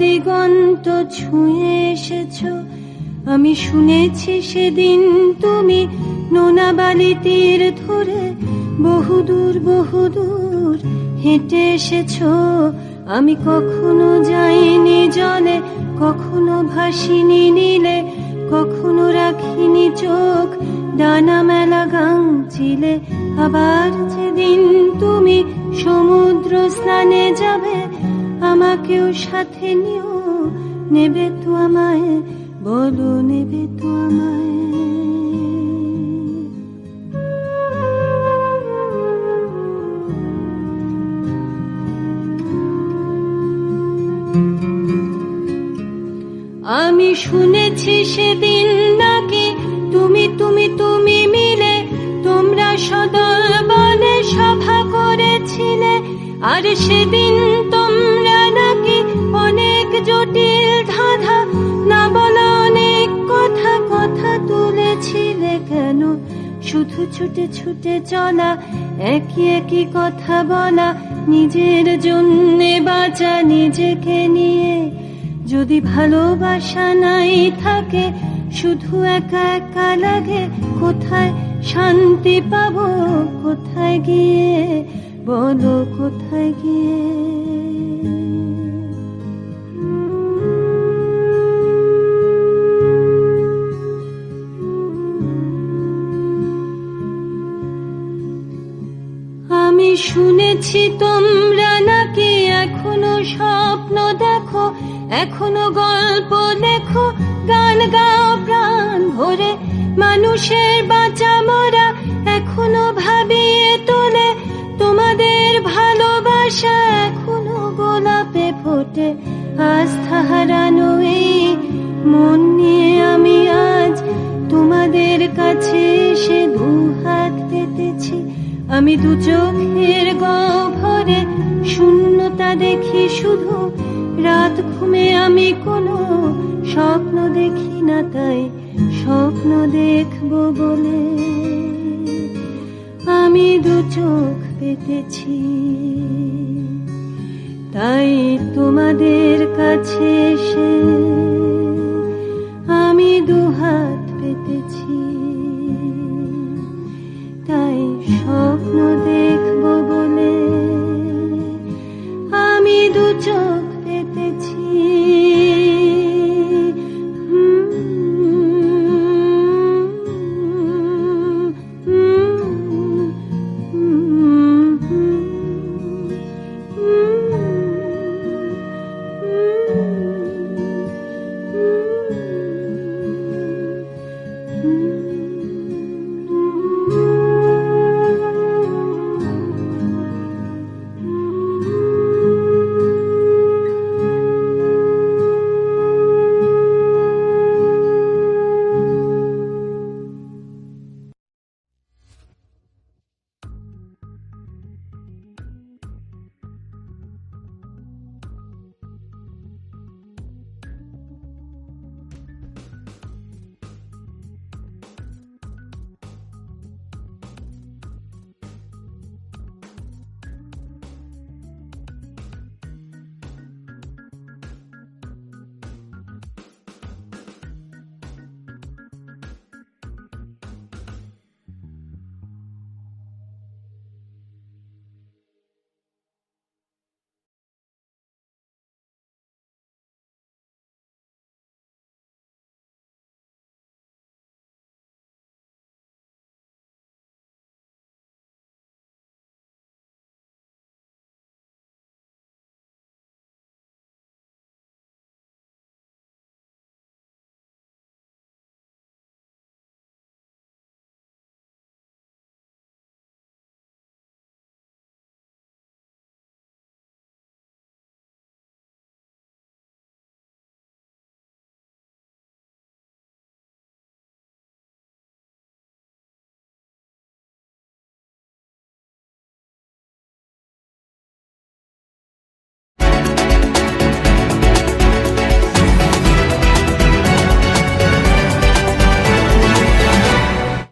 দিগন্ত ছুঁয়ে এসেছো। আমি শুনেছি সেদিন তুমি নোনা বালি তীর ধরে বহুদূর বহুদূর হেঁটে এসেছো। আমি কখনো যাইনি জলে, কখনো ভাসিনি নীলে, কখনো রাখিনি চোখ ডানা মেলা গাংচিলে। আবার যেদিন তুমি সমুদ্র স্নানে যাবে, আমাকেও সাথে নিও, নেবে তো আমায়, বলো নেবে তো আমায়। আমি শুনেছি সেদিন নাকি তুমি তুমি তুমি মিলে তোমরা সদল বলে সভা করেছিলে। আর সেদিন তোমরা নাকি অনেক জটিল ধাঁধা না বলা অনেক কথা কথা তুলেছিলে। কেন শুধু ছুটে ছুটে চলা, একই একই কথা বলা, নিজের জন্যে বাঁচা নিজেকে নিয়ে। যদি ভালোবাসা নাই থাকে, শুধু একা একা লাগে, কোথায় শান্তি পাবো, কোথায় গিয়ে, বলো কোথায় গিয়ে। আমি শুনেছি তোমরা নাকি এখনো স্বপ্ন দেখো, এখনো গল্প লেখো, গান গাও প্রাণ ভরে, মানুষের বাঁচা মরা এখনো ভাবিয়ে তোলে। তোমাদের ভালোবাসা এখনো গোলাপে ফোটে। আস্থা হারানো এই মন নিয়ে আমি আজ তোমাদের কাছে এসে দুহাত পেতেছি। আমি দু চোখের গহ্বরে শূন্যতা দেখি শুধু, রাত ঘুমে আমি কোনো স্বপ্ন দেখি না, তাই স্বপ্ন দেখবো বলে আমি দু চোখ পেতেছি। তাই তোমাদের কাছে